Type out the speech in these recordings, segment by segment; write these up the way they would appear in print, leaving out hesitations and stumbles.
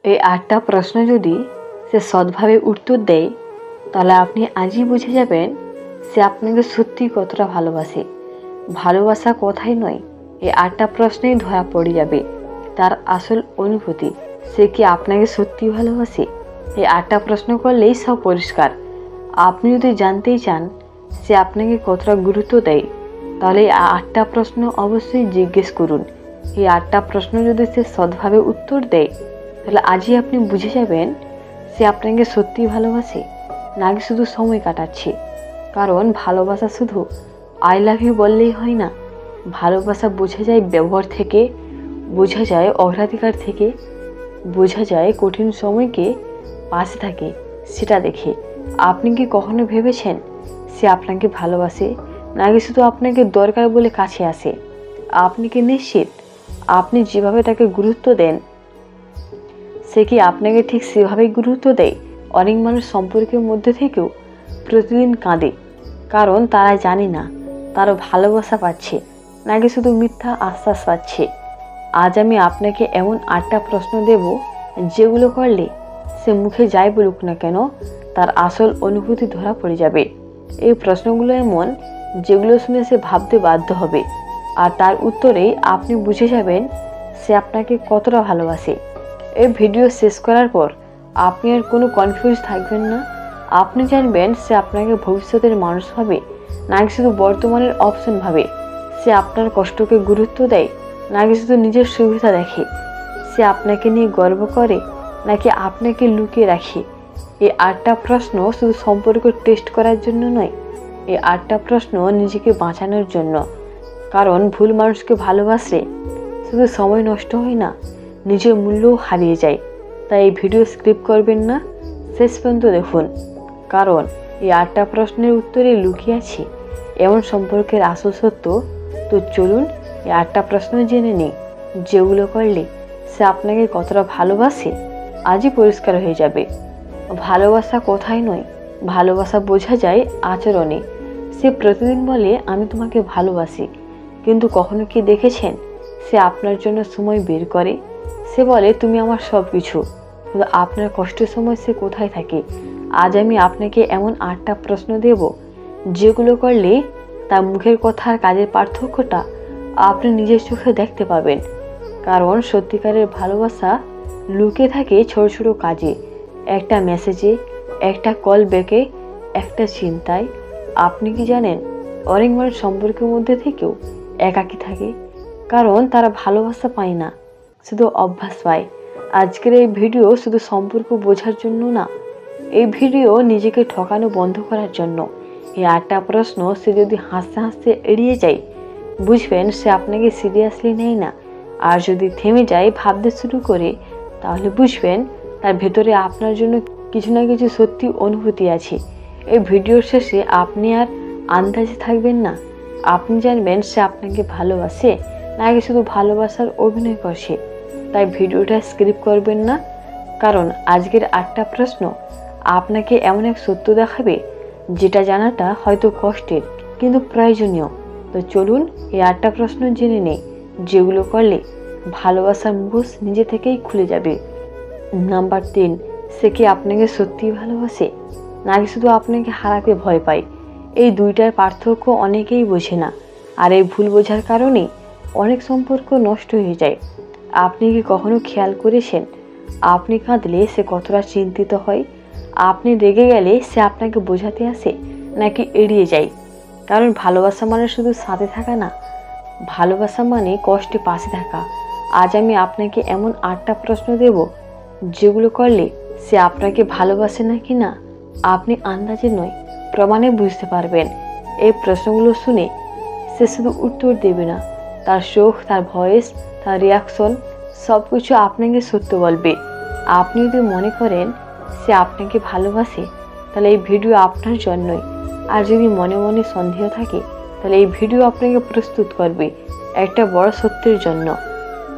এই ৮টা প্রশ্ন যদি সে সৎভাবে উত্তর দেয় তাহলে আপনি আজই বুঝে যাবেন সে আপনাকে সত্যি কতটা ভালোবাসে। ভালোবাসা কথাই নয়, এই ৮টা প্রশ্নেই ধরা পড়ে যাবে তার আসল অনুভূতি। সে কি আপনাকে সত্যি ভালোবাসে? এই ৮টা প্রশ্ন করলেই সব পরিষ্কার। আপনি যদি জানতেই চান সে আপনাকে কতটা গুরুত্ব দেয় তাহলে এই ৮টা প্রশ্ন অবশ্যই জিজ্ঞেস করুন। এই ৮টা প্রশ্ন যদি সে সৎভাবে উত্তর দেয় তাহলে আজই আপনি বুঝে যাবেন সে আপনাকে সত্যি ভালোবাসে নাকি শুধু সময় কাটাচ্ছে। কারণ ভালোবাসা শুধু আই লাভ ইউ বললেই হয় না। ভালোবাসা বোঝা যায় ব্যবহার থেকে, বোঝা যায় অগ্রাধিকার থেকে, বোঝা যায় কঠিন সময়কে পাশে থাকে সেটা দেখে। আপনি কি কখনো ভেবেছেন সে আপনাকে ভালোবাসে নাকি শুধু আপনাকে দরকার বলে কাছে আসে? আপনি কি নিশ্চিত আপনি যেভাবে তাকে গুরুত্ব দেন সে কি আপনাকে ঠিক সেভাবেই গুরুত্ব দেয়? অনেক মানুষ সম্পর্কের মধ্যে থেকেও প্রতিদিন কাঁদে, কারণ তারা জানে না তারা ভালোবাসা পাচ্ছে নাকি শুধু মিথ্যা আশ্বাস পাচ্ছে। আজ আমি আপনাকে এমন ৮টা প্রশ্ন দেব যেগুলো করলে সে মুখে যাই বলুক না কেন তার আসল অনুভূতি ধরা পড়ে যাবে। এই প্রশ্নগুলো এমন যেগুলো শুনে সে ভাবতে বাধ্য হবে, আর তার উত্তরেই আপনি বুঝে যাবেন সে আপনাকে কতটা ভালোবাসে। এই ভিডিও শেষ করার পর আপনি আর কোনো কনফিউজ থাকবেন না। আপনি জানবেন সে আপনাকে ভবিষ্যতের মানুষ ভাবে নাকি শুধু বর্তমানের অপশন ভাবে। সে আপনার কষ্টকে গুরুত্ব দেয় নাকি শুধু নিজের সুবিধা দেখে। সে আপনাকে নিয়ে গর্ব করে নাকি আপনাকে লুকিয়ে রাখে। এই ৮টা প্রশ্ন শুধু সম্পর্ক টেস্ট করার জন্য নয়, এই ৮টা প্রশ্ন নিজেকে বাঁচানোর জন্য। কারণ ভুল মানুষকে ভালোবাসলে শুধু সময় নষ্ট হয় না, নিজের মূল্যও হারিয়ে যায়। তাই এই ভিডিও স্কিপ করবেন না, শেষ পর্যন্ত দেখুন। কারণ এই ৮টা প্রশ্নের উত্তরে লুকিয়ে আছে এমন সম্পর্কের আসল সত্য। তো চলুন এই ৮টা প্রশ্ন জেনে নিই যেগুলো করলে সে আপনাকে কতটা ভালোবাসে আজই পরিষ্কার হয়ে যাবে। ভালোবাসা কথাই নয়, ভালোবাসা বোঝা যায় আচরণে। সে প্রতিদিন বলে আমি তোমাকে ভালোবাসি, কিন্তু কখনো কি দেখেছেন সে আপনার জন্য সময় বের করে? সে বলে তুমি আমার সব কিছু, কিন্তু আপনার কষ্টের সময় সে কোথায় থাকে? আজ আমি আপনাকে এমন ৮টা প্রশ্ন দেব যেগুলো করলে তার মুখের কথা আর কাজের পার্থক্যটা আপনি নিজের চোখে দেখতে পাবেন। কারণ সত্যিকারের ভালোবাসা লুকিয়ে থাকে ছোট ছোট কাজে, একটা মেসেজে, একটা কল ব্যাকে, একটা চিন্তায়। আপনি কি জানেন অনেক মানুষ সম্পর্কের মধ্যে থেকেও একাকী থাকে, কারণ তারা ভালোবাসা পায় না, শুধু অভ্যাস পায়। আজকের এই ভিডিও শুধু সম্পর্ক বোঝার জন্য না, এই ভিডিও নিজেকে ঠকানো বন্ধ করার জন্য। এই ৮টা প্রশ্ন সে যদি হাসতে হাসতে এড়িয়ে যায় বুঝবেন সে আপনাকে সিরিয়াসলি নেয় না। আর যদি থেমে যায় ভাবতে শুরু করে তাহলে বুঝবেন তার ভেতরে আপনার জন্য কিছু না কিছু সত্যি অনুভূতি আছে। এই ভিডিওর শেষে আপনি আর আন্দাজে থাকবেন না, আপনি জানবেন সে আপনাকে ভালোবাসে নাকি শুধু ভালোবাসার অভিনয় করছে। তাই ভিডিওটা স্কিপ করবেন না, কারণ আজকের ৮টা প্রশ্ন আপনাকে এমন এক সত্য দেখাবে যেটা জানাটা হয়তো কষ্টের কিন্তু প্রয়োজনীয়। তো চলুন এই ৮টা প্রশ্ন জেনে নেই যেগুলো করলে ভালোবাসার মুখোশ নিজে থেকেই খুলে যাবে। নাম্বার ৩, সে কি আপনাকে সত্যিই ভালোবাসে নাকি শুধু আপনাকে হারাতে ভয় পায়? এই দুইটার পার্থক্য অনেকেই বোঝে না, আর এই ভুল বোঝার কারণে অনেক সম্পর্ক নষ্ট হয়ে যায়। আপনি কি কখনো খেয়াল করেছেন আপনি কাঁদলে সে কতটা চিন্তিত হয়? আপনি রেগে গেলে সে আপনাকে বোঝাতে আসে নাকি এড়িয়ে যায়? কারণ ভালোবাসা মানে শুধু সাথে থাকা না, ভালোবাসা মানে কষ্টে পাশে থাকা। আজ আমি আপনাকে এমন ৮টা প্রশ্ন দেব যেগুলো করলে সে আপনাকে ভালোবাসে নাকি না আপনি আন্দাজে নয় প্রমাণে বুঝতে পারবেন। এই প্রশ্নগুলো শুনে সে শুধু উত্তর দেবে না, তার চোখ, তার ভয়েস, তার রিয়াকশন সব কিছু আপনাকে সত্য বলবে। আপনি যদি মনে করেন সে আপনাকে ভালোবাসে তাহলে এই ভিডিও আপনার জন্যই। আর যদি মনে মনে সন্দেহ থাকে তাহলে এই ভিডিও আপনাকে প্রস্তুত করবে একটা বড় সত্যের জন্য।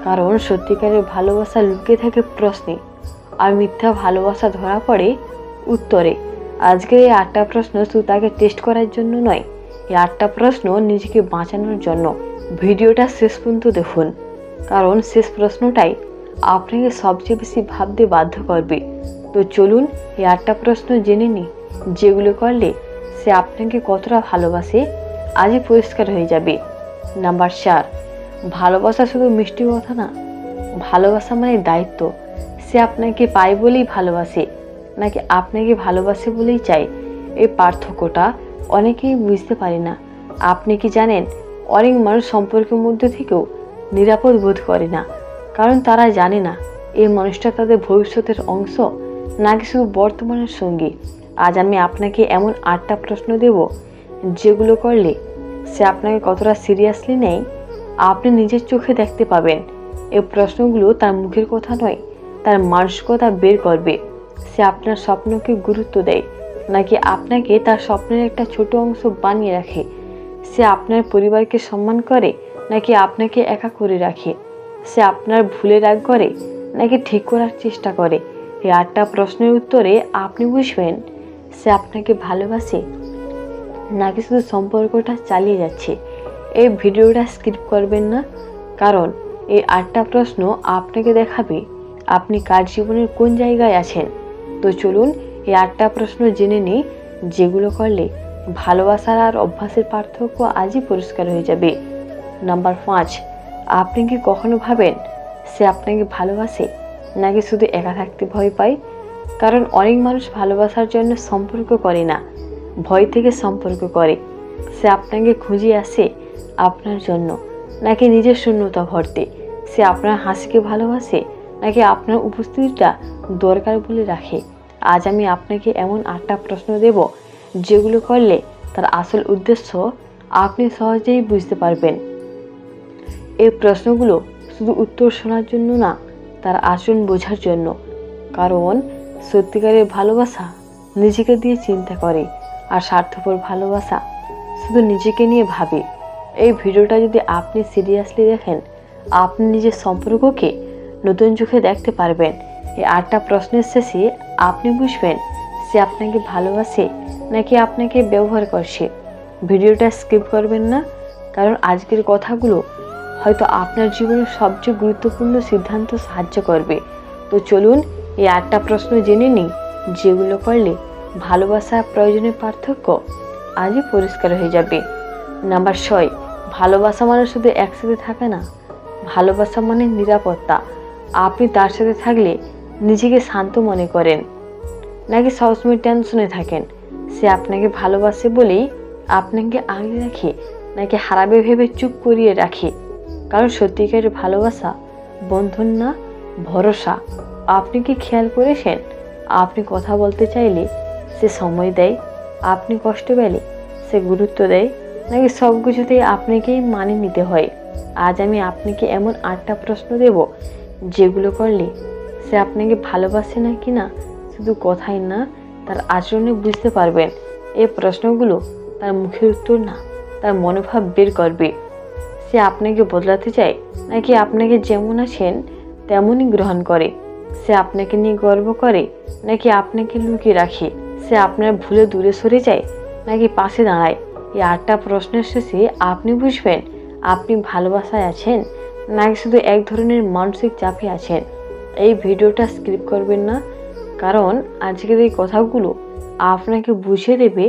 কারণ সত্যিকারের ভালোবাসা লুকিয়ে থাকে প্রশ্নে, আর মিথ্যা ভালোবাসা ধরা পড়ে উত্তরে। আজকের এই ৮টা প্রশ্ন শুধু তাকে টেস্ট করার জন্য নয়, এই ৮টা প্রশ্ন নিজেকে বাঁচানোর জন্য। ভিডিওটা শেষ পর্যন্ত দেখুন, কারণ শেষ প্রশ্নটাই আপনাকে সবচেয়ে বেশি ভাবতে বাধ্য করবে। তো চলুন এই 8টা প্রশ্ন জেনে নিই, যেগুলো করলে সে আপনাকে কতটা ভালোবাসে আজই পরিষ্কার হয়ে যাবে। নাম্বার 4, ভালোবাসা শুধু মিষ্টি কথা না, ভালোবাসা মানে দায়িত্ব। সে আপনাকে পায় বলেই ভালোবাসে, নাকি আপনাকে ভালোবাসে বলেই চায়, এই পার্থক্যটা অনেকেই বুঝতে পারে না। আপনি কি জানেন, অনেক মানুষ সম্পর্কের মধ্যে থেকেও নিরাপদ বোধ করে না, কারণ তারা জানে না এই মানুষটা তাদের ভবিষ্যতের অংশ নাকি শুধু বর্তমানের সঙ্গী। আজ আমি আপনাকে এমন 8টা প্রশ্ন দেব, যেগুলো করলে সে আপনাকে কতটা সিরিয়াসলি নেয় আপনি নিজের চোখে দেখতে পাবেন। এই প্রশ্নগুলো তার মুখের কথা নয়, তার মানসিকতা বের করবে। সে আপনার স্বপ্নকে গুরুত্ব দেয়, নাকি আপনাকে তার স্বপ্নের একটা ছোট অংশ বানিয়ে রাখে। সে আপনার পরিবারকে সম্মান করে, নাকি আপনাকে একা করে রাখে। সে আপনার ভুলে রাগ করে, নাকি ঠিক করার চেষ্টা করে। এই 8টা প্রশ্নের উত্তরে আপনি বুঝবেন সে আপনাকে ভালোবাসে নাকি শুধু সম্পর্কটা চালিয়ে যাচ্ছে। এই ভিডিওটা স্কিপ করবেন না, কারণ এই 8টা প্রশ্ন আপনাকে দেখাবে আপনি কার জীবনের কোন জায়গায় আছেন। তো চলুন এই 8টা প্রশ্ন জেনে নিই, যেগুলো করলে ভালোবাসার আর অভ্যাসের পার্থক্য আজই পরিষ্কার হয়ে যাবে। নাম্বার 5, আপনি কি কখনো ভাবেন সে আপনাকে ভালোবাসে নাকি শুধু একা থাকতে ভয় পায়? কারণ অনেক মানুষ ভালোবাসার জন্য সম্পর্ক করে না, ভয় থেকে সম্পর্ক করে। সে আপনাকে খুঁজে আসে আপনার জন্য, নাকি নিজের শূন্যতা ভরতে? সে আপনার হাসিকে ভালোবাসে, নাকি আপনার উপস্থিতিটা দরকার বলে রাখে? আজ আমি আপনাকে এমন 8টা প্রশ্ন দেব, যেগুলো করলে তার আসল উদ্দেশ্য আপনি সহজেই বুঝতে পারবেন। এই প্রশ্নগুলো শুধু উত্তর শোনার জন্য না, তার আচরণ বোঝার জন্য। কারণ সত্যিকারের ভালোবাসা নিজেকে দিয়ে চিন্তা করে, আর স্বার্থপর ভালোবাসা শুধু নিজেকে নিয়ে ভাবে। এই ভিডিওটা যদি আপনি সিরিয়াসলি দেখেন, আপনি নিজের সম্পর্ককে নতুন চোখে দেখতে পারবেন। এই 8টা প্রশ্নের শেষে আপনি বুঝবেন সে আপনাকে ভালোবাসে নাকি আপনাকে ব্যবহার করছে। ভিডিওটা স্কিপ করবেন না, কারণ আজকের কথাগুলো হয়তো আপনার জীবনের সবচেয়ে গুরুত্বপূর্ণ সিদ্ধান্ত সাহায্য করবে। তো চলুন এই 8টা প্রশ্ন জেনে নিই, যেগুলো করলে ভালোবাসা প্রয়োজনের পার্থক্য আজই পরিষ্কার হয়ে যাবে। নাম্বার 6, ভালোবাসা মানে শুধু একসাথে থাকা না, ভালোবাসা মানে নিরাপত্তা। আপনি তার সাথে থাকলে নিজেকে শান্ত মনে করেন, নাকি সবসময় টেনশনে থাকেন? সে আপনাকে ভালোবাসে বলেই আপনাকে আগলে রাখে, নাকি হারাবে ভেবে চুপ করিয়ে রাখে? কারণ সত্যিকারের ভালোবাসা বন্ধন না, ভরসা। আপনি কি খেয়াল করেছেন, আপনি কথা বলতে চাইলে সে সময় দেয়, আপনি কষ্ট পেলে সে গুরুত্ব দেয়, নাকি সব কিছুতেই আপনাকেই মানিয়ে নিতে হয়? আজ আমি আপনাকে এমন 8টা প্রশ্ন দেব, যেগুলো করলে সে আপনাকে ভালোবাসে না কি না শুধু কথাই না, তার আচরণে বুঝতে পারবেন। এই প্রশ্নগুলো তার মুখের উত্তর না, তার মনোভাব বের করবে। সে আপনাকে বদলাতে চায়, নাকি আপনাকে যেমন আছেন তেমনই গ্রহণ করে? সে আপনাকে নিয়ে গর্ব করে, নাকি আপনাকে লুকিয়ে রাখে? সে আপনার ভুলে দূরে সরে যায়, নাকি পাশে দাঁড়ায়? এই 8টা প্রশ্নের শেষে আপনি বুঝবেন আপনি ভালোবাসায় আছেন নাকি শুধু এক ধরনের মানসিক চাপে আছেন। এই ভিডিওটা স্কিপ করবেন না, কারণ আজকের এই কথাগুলো আপনাকে বুঝিয়ে দেবে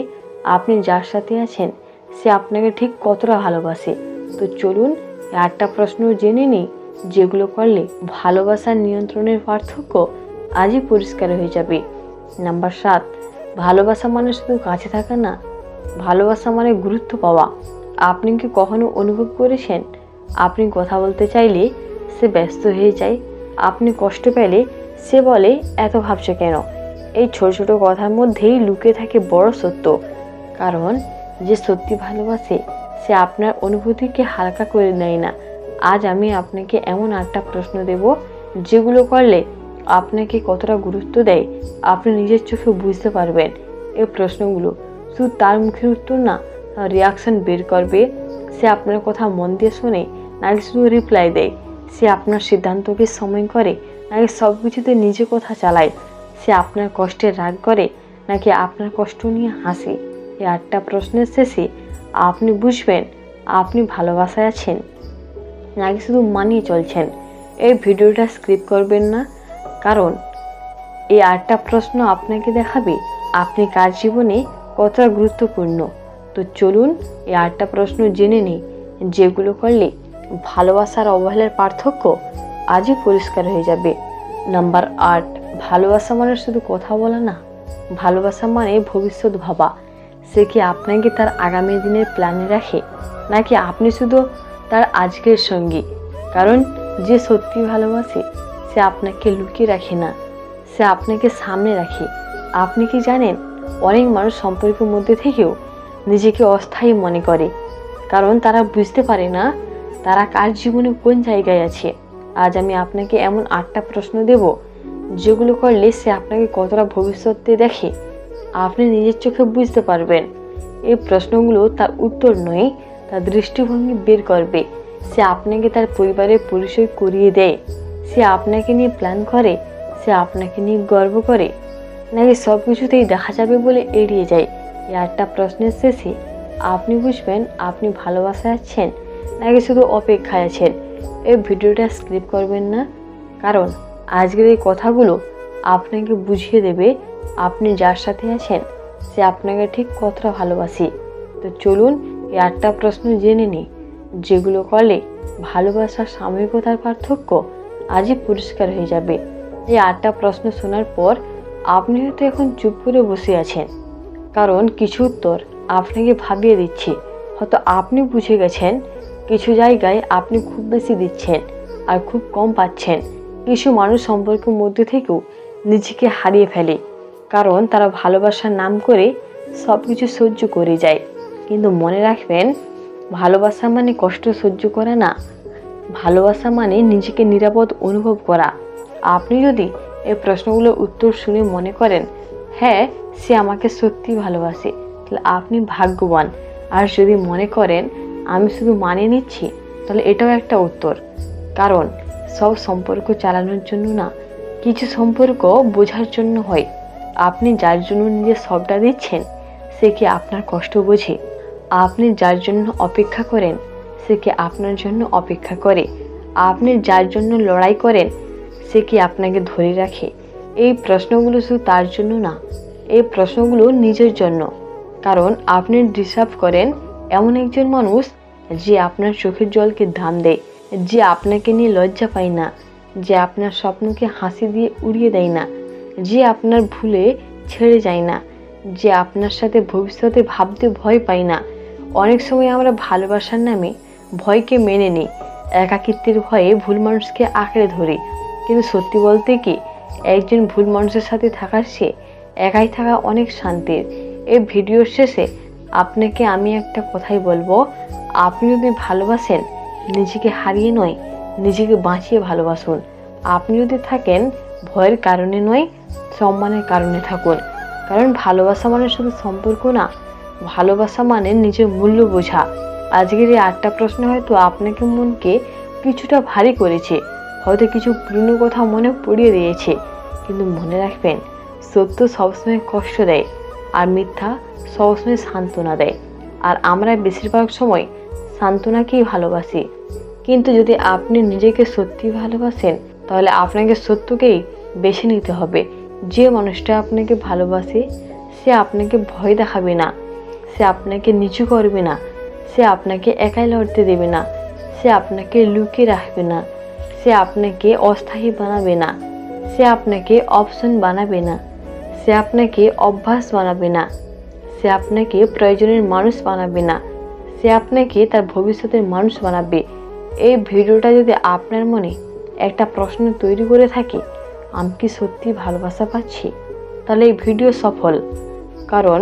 আপনি যার সাথে আছেন সে আপনাকে ঠিক কতটা ভালোবাসে। তো চলুন 8টা প্রশ্ন জেনে নিই, যেগুলো করলে ভালোবাসার নিয়ন্ত্রণের পার্থক্য আজই পরিষ্কার হয়ে যাবে। নাম্বার 7, ভালোবাসা মানে শুধু কাছে থাকা না, ভালোবাসা মানে গুরুত্ব পাওয়া। আপনি কি কখনো অনুভব করেছেন আপনি কথা বলতে চাইলে সে ব্যস্ত হয়ে যায়, আপনি কষ্ট পেলে সে বলে এত ভাবছো কেন? এই ছোট ছোট কথার মধ্যেই লুকিয়ে থাকে বড় সত্য। কারণ যে সত্যি ভালোবাসে সে আপনার অনুভূতিকে হালকা করে নেয় না। আজ আমি আপনাকে এমন 8টা প্রশ্ন দেব, যেগুলো করলে আপনাকে কতটা গুরুত্ব দেয় আপনি নিজের চোখে বুঝতে পারবেন। এই প্রশ্নগুলো শুধু তার মুখের উত্তর না, তার রিয়াকশন বের করবে। সে আপনার কথা মন দিয়ে শোনে নাকি শুধু রিপ্লাই দেয়? সে আপনার সিদ্ধান্তকে সময় করে নাকি সব কিছুতে নিজে কথা চালায়? সে আপনার কষ্টের রাগ করে নাকি আপনার কষ্ট নিয়ে হাসে? এই 8টা প্রশ্নের শেষে আপনি বুঝবেন আপনি ভালোবাসায় আছেন নাকি শুধু মানিয়ে চলছেন। এই ভিডিওটা স্কিপ করবেন না, কারণ এই 8টা প্রশ্ন আপনাকে দেখাবে আপনি কার জীবনে কতটা গুরুত্বপূর্ণ। তো চলুন এই 8টা প্রশ্ন জেনে নিই, যেগুলো করলে ভালোবাসার অবহেলার পার্থক্য আজই পরিষ্কার হয়ে যাবে। নাম্বার 8, ভালোবাসা মানে শুধু কথা বলা না, ভালোবাসা মানে ভবিষ্যৎ ভাবা। সে কি আপনাকে তার আগামী দিনের প্ল্যানে রাখে, নাকি আপনি শুধু তার আজকের সঙ্গী? কারণ যে সত্যি ভালোবাসে সে আপনাকে লুকিয়ে রাখে না, সে আপনাকে সামনে রাখে। আপনি কি জানেন, অনেক মানুষ সম্পর্কের মধ্যে থেকেও নিজেকে অস্থায়ী মনে করে, কারণ তারা বুঝতে পারে না তারা কার জীবনে কোন জায়গায় আছে। আজ আমি আপনাকে এমন 8টা প্রশ্ন দেব, যেগুলো করলে সে আপনাকে কতটা ভবিষ্যতে দেখে আপনি নিজের চোখে বুঝতে পারবেন। এই প্রশ্নগুলো তার উত্তর নয়, তার দৃষ্টিভঙ্গি বের করবে। সে আপনাকে তার পরিবারের পরিচয় করিয়ে দেয়, সে আপনাকে নিয়ে প্ল্যান করে, সে আপনাকে নিয়ে গর্ব করে, নাকি সব কিছুতেই দেখা যাবে বলে এড়িয়ে যায়। এই 8টা প্রশ্নের শেষে আপনি বুঝবেন আপনি ভালোবাসায় আছেন নাকি শুধু অপেক্ষায় আছেন। এই ভিডিওটা স্কিপ করবেন না, কারণ আজকের এই কথাগুলো আপনাকে বুঝিয়ে দেবে আপনি যার সাথে আছেন সে আপনাকে ঠিক কতটা ভালোবাসে। তো চলুন এই 8টা প্রশ্ন জেনে নিই, যেগুলো করলে ভালোবাসার সাময়িকতার পার্থক্য আজই পরিষ্কার হয়ে যাবে। এই 8টা প্রশ্ন শোনার পর আপনি হয়তো এখন চুপ করে বসে আছেন, কারণ কিছু উত্তর আপনাকে ভাবিয়ে দিচ্ছে। হয়তো আপনি বুঝে গেছেন কিছু জায়গায় আপনি খুব বেশি দিচ্ছেন আর খুব কম পাচ্ছেন। কিছু মানুষ সম্পর্কের মধ্যে থেকেও নিজেকে হারিয়ে ফেলে, কারণ তারা ভালোবাসার নাম করে সব কিছু সহ্য করে যায়। কিন্তু মনে রাখবেন, ভালোবাসা মানে কষ্ট সহ্য করা না, ভালোবাসা মানে নিজেকে নিরাপদ অনুভব করা। আপনি যদি এই প্রশ্নগুলোর উত্তর শুনে মনে করেন হ্যাঁ সে আমাকে সত্যি ভালোবাসে, তাহলে আপনি ভাগ্যবান। আর যদি মনে করেন আমি শুধু মানিয়ে নিচ্ছি, তাহলে এটাও একটা উত্তর। কারণ সব সম্পর্ক চালানোর জন্য না, কিছু সম্পর্ক বোঝার জন্য হয়। আপনি যার জন্য নিজের সবটা দিচ্ছেন সে কি আপনার কষ্ট বোঝে? আপনি যার জন্য অপেক্ষা করেন সে কি আপনার জন্য অপেক্ষা করে? আপনি যার জন্য লড়াই করেন সে কি আপনাকে ধরে রাখে? এই প্রশ্নগুলো শুধু তার জন্য না, এই প্রশ্নগুলো নিজের জন্য। কারণ আপনি ডিসার্ভ করেন এমন একজন মানুষ যে আপনার চোখের জলকে দাম দেয়, যে আপনাকে নিয়ে লজ্জা পায় না, যে আপনার স্বপ্নকে হাসি দিয়ে উড়িয়ে দেয় না, যে আপনার ভুলে ছেড়ে যায় না, যে আপনার সাথে ভবিষ্যতে ভাবতে ভয় পায় না। অনেক সময় আমরা ভালোবাসার নামে ভয়কে মেনে নিই, একাকিত্বের ভয়ে ভুল মানুষকে আঁকড়ে ধরি। কিন্তু সত্যি বলতে কি, একজন ভুল মানুষের সাথে থাকার চেয়ে একাই থাকা অনেক শান্তির। এই ভিডিওর শেষে আপনাকে আমি একটা কথাই বলবো, আপনি যদি ভালোবাসেন নিজেকে হারিয়ে নয়, নিজেকে বাঁচিয়ে ভালোবাসুন। আপনি যদি থাকেন ভয়ের কারণে নয়, সম্মানের কারণে থাকুন। কারণ ভালোবাসা মানে শুধু সম্পর্ক না, ভালোবাসা মানে নিজের মূল্য বোঝা। আজকের এই 8টা প্রশ্ন হয়তো আপনাকে মনকে কিছুটা ভারী করেছে, হয়তো কিছু পুরনো কথা মনে পড়িয়ে দিয়েছে। কিন্তু মনে রাখবেন, সত্য সবসময় কষ্ট দেয় আর মিথ্যা সবসময় সান্ত্বনা দেয়। আর আমরা বেশিরভাগ সময় সান্ত্বনাকেই ভালোবাসি। কিন্তু যদি আপনি নিজেকে সত্যি ভালোবাসেন, তাহলে আপনাকে সত্যকেই বেছে নিতে হবে। যে মানুষটা আপনাকে ভালোবাসে সে আপনাকে ভয় দেখাবে না, সে আপনাকে নিচু করবে না, সে আপনাকে একাই লড়তে দেবে না, সে আপনাকে লুকিয়ে রাখবে না, সে আপনাকে অস্থায়ী বানাবে না, সে আপনাকে অপশন বানাবে না, সে আপনাকে অভ্যাস বানাবে না, সে আপনাকে প্রয়োজনের মানুষ বানাবে না, সে আপনাকে তার ভবিষ্যতের মানুষ বানাবে। এই ভিডিওটা যদি আপনার মনে একটা প্রশ্ন তৈরি করে থাকে, আমি কি সত্যি ভালোবাসা পাচ্ছি, তাহলে এই ভিডিও সফল। কারণ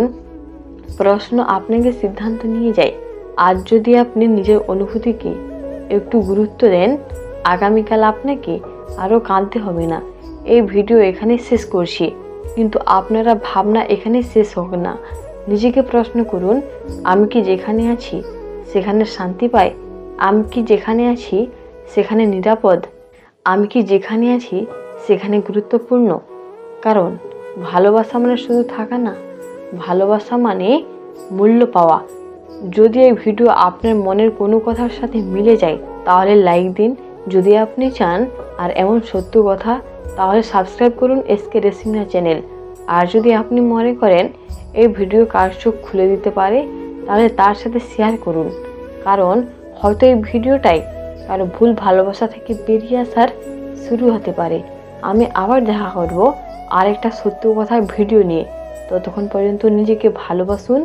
প্রশ্ন আপনাকে সিদ্ধান্ত নিয়ে যায়। আজ যদি আপনি নিজের অনুভূতিকে একটু গুরুত্ব দেন, আগামীকাল আপনাকে আরও কাঁদতে হবে না। এই ভিডিও এখানে শেষ করছি, কিন্তু আপনারা ভাবনা এখানে শেষ হোক না। নিজেকে প্রশ্ন করুন, আমি কি যেখানে আছি সেখানে শান্তি পাই? আমি কি যেখানে আছি সেখানে নিরাপদ? আমি কি যেখানে আছি সেখানে গুরুত্বপূর্ণ? কারণ ভালোবাসা মানে শুধু থাকা না, ভালোবাসা মানে মূল্য পাওয়া। যদি এই ভিডিও আপনার মনের কোনো কথার সাথে মিলে যায়, তাহলে লাইক দিন, যদি আপনি চান আর এমন সত্য কথা, তাহলে সাবস্ক্রাইব করুন এসকে রেসিনা চ্যানেল। আর যদি আপনি মনে করেন এই ভিডিও কার চোখ খুলে দিতে পারে, তাহলে তার সাথে শেয়ার করুন। কারণ হয়তো এই ভিডিওটাই কারো ভুল ভালোবাসা থেকে বেরিয়ে আসার শুরু হতে পারে। আমি আবার দেখা করব আরেকটা সত্য কথার ভিডিও নিয়ে। ততক্ষণ পর্যন্ত নিজেকে ভালোবাসুন,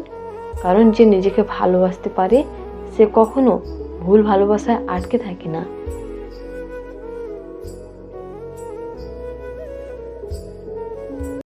কারণ যে নিজেকে ভালোবাসতে পারে সে কখনো ভুল ভালোবাসায় আটকে থাকে না।